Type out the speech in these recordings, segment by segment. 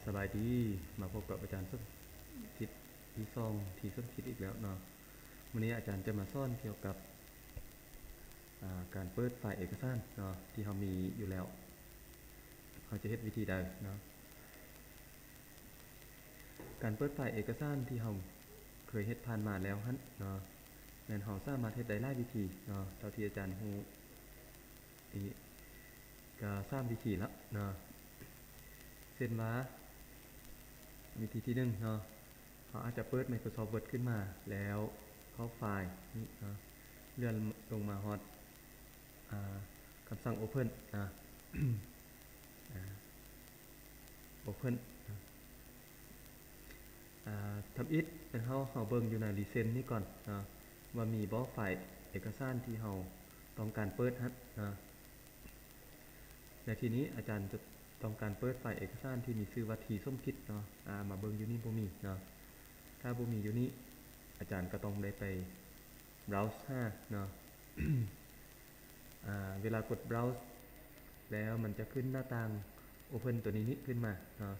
สบายดีมาพบกับอาจารย์ส้มคิดที่ซองที่ส้มคิดอีกแล้วเนาะวันนี้อาจารย์จะมาสอนเกี่ยวกับการเปิดไฟล์เอกสารเนาะที่เรามีอยู่แล้วเราจะเฮ็ดวิธีใดเนาะการเปิดไฟล์เอกสารที่เราเคยเฮ็ดผ่านมาแล้วหั่นเนาะแม่นเราสามารถเฮ็ดได้หลายวิธีเนาะเท่าที่อาจารย์รู้อีกก็3วิธีละเนาะเช่นว่าวิธีที่1เนาะเขาอาจจะเปิด Microsoft Word ขึ้นมาแล้วเข้าไฟล์นี่เนาะเลื่อนลงมาฮอดคำสั่ง Open นะ Open ทำอิฐเป็นเฮาเบิ่งอยู่ใน Recent นี่ก่อนนะว่ามีบ่ไฟล์เอกสารที่เฮาต้องการเปิดฮะนะในทีนี้อาจารย์จะต้องการเปิดไฟล์เอกสารที่มีชื่อว่าทีส้มคิดเนาะมาเบิ่งอยู่นี่บ่มีเนาะถ้าบ่มีอยู่นี่อาจารย์ก็ต้องได้ไป browse เนาะ เวลากด browse แล้วมันจะขึ้นหน้าต่าง open ตัวนี้ขึ้นมาเนาะ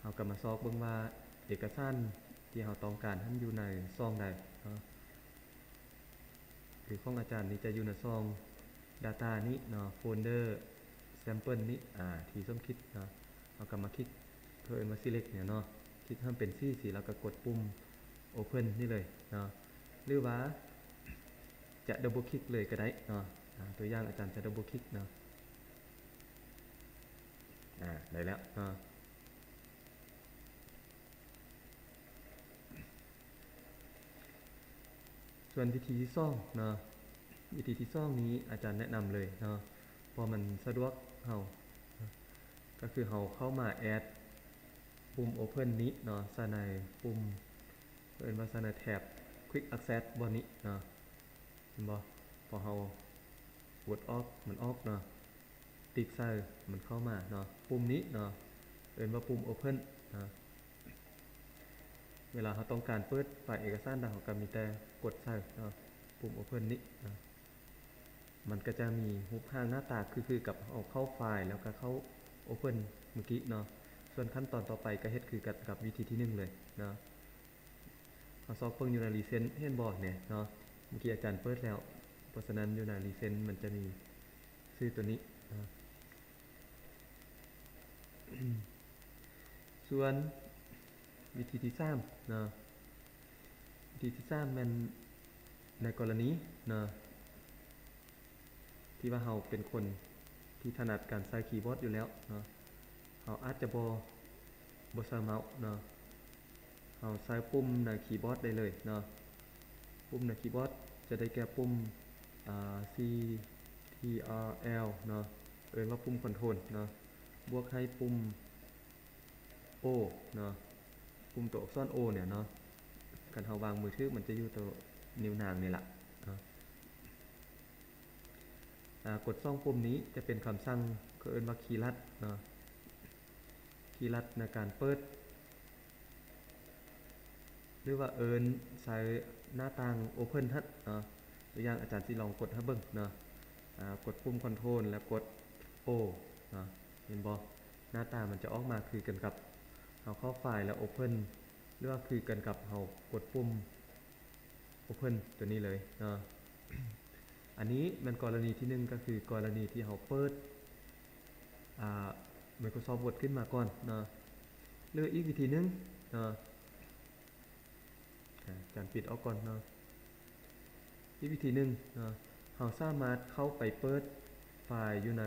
เราก็มาซอกเบิ่งว่าเอกสารที่เราต้องการมันอยู่ในซองใดเนาะคือของอาจารย์นี่จะอยู่ในซอง data นี้เนาะโฟลเดอร์ sample นี้ที่ส้มคิดเนาะเราก็มาคลิกเพิ่นมา select เนี่ยเนาะคลิกให้มันเป็นสีแล้วก็กดปุ่ม open นี่เลยเนาะหรือว่าจะดับเบิลคลิกเลยก็ได้เนาะตัวอย่างอาจารย์จะดับเบิลคลิกเนาะได้แล้วเนาะส่วนวิธีที่2เนาะวิธีที่2นี้อาจารย์แนะนำเลยเนาะเพราะมันสะดวกเฮาก็คือเฮาเข้ามาแอดปุ่ม open นี้เนาะใส่ในปุ่มเอิ้นว่าใส่ในแท็บ quick access บนนี้เนาะเห็นบ่พอเฮากดออฟมันออฟเนาะติ๊กใส่มันเข้ามาเนาะปุ่มนี้เนาะเอิ้นว่าปุ่ม open เนาะเวลาเราต้องการเปิดไฟล์เอกสารเราก็มีแต่กดใส่เนาะปุ่ม open นี้เนาะมันก็จะมีรูปร่างหน้าตาคือกับเอาเข้าไฟล์แล้วก็เข้า open เมื่อกี้เนาะส่วนขั้นตอนต่อไปก็เฮ็ดคือกับวิธีที่1เลยเนาะเอาซอกเพิ่งอยู่ใน recent เห็นบ่เนี่ยเนาะเมื่อกี้อาจารย์เปิดแล้วเพราะฉะนั้นอยู่ใน recent มันจะมีชื่อตัวนี้นะส่วนวิธีที่3เนาะวิธีที่3มันในกรณีเนาะที่ว่าเราเป็นคนที่ถนัดการใช้คีย์บอร์ดอยู่แล้วเนาะเราอาจจะบ่ใช้เมาส์เนาะเราใช้ปุ่มในคีย์บอร์ดได้เลยเนาะปุ่มในคีย์บอร์ดจะได้แก่ปุ่มC T R L เนาะเอิ้นว่าปุ่มคอนโทรลเนาะบวกให้ปุ่ม O เนาะปุ่มตัวอักษร O เนี่ยเนาะคันเฮาวางมือถือมันจะอยู่ตัวนิ้วนางนี่ล่ะเนาะกด2ปุ่มนี้จะเป็นคำสั่งก็เอิ้นว่าคีย์ลัดเนาะคีย์ลัดในการเปิดหรือว่าเอิ้นใช้หน้าต่าง Open ฮัดเนาะตัวอย่างอาจารย์สิลองกดให้เบิ่งเนาะกดปุ่มคอนโทรลแล้วกด O เนาะเห็นบ่หน้าตามันจะออกมาคือกันกับเฮาเข้าไฟล์แล้ว Open หรือว่าคือกันกับเฮากดปุ่ม Open ตัวนี้เลยเนาะอันนี้มันกรณีที่1ก็คือกรณีที่เฮาเปิดMicrosoft Word ขึ้นมาก่อนเนาะหรืออีกวิธีนึงเนาะอาจารย์ปิดออกก่อนเนาะอีกวิธีนึงเนาะเฮาสามารถเข้าไปเปิดไฟล์อยู่ใน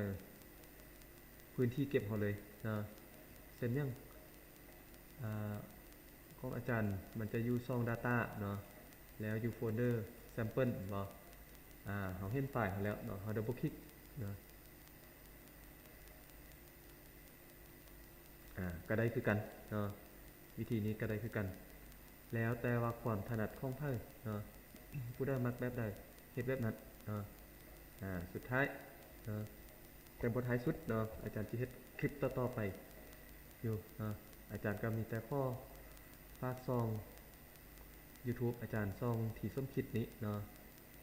พื้นที่เก็บเฮาเลยเนาะเช่นอย่างของอาจารย์มันจะอยู่ช่อง data เนาะแล้วอยู่โฟลเดอร์ sample บ่เฮาเห็นไฟล์เฮาแล้วเนาะเฮาดับเบิลคลิกเนาะก็ได้คือกันเนาะวิธีนี้ก็ได้คือกันแล้วแต่ว่าความถนัดของไผเนาะผู้ใดมักแบบใดเฮ็ดแบบนั้นเนาะสุดท้ายเนาะแต่บ่ท้ายสุดเนาะอาจารย์สิเฮ็ดคลิปต่อๆไปอยู่เนาะอาจารย์ก็มีแต่ข้อฝากช่อง YouTube อาจารย์ช่องที่ส้มคิดนี้เนาะ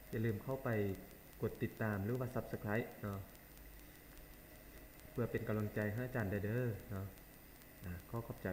อย่าลืมเข้าไปกดติดตามหรือว่า Subscribe เนาะ เพื่อเป็นกำลังใจให้อาจารย์เด้อเนาะขอขอบใจ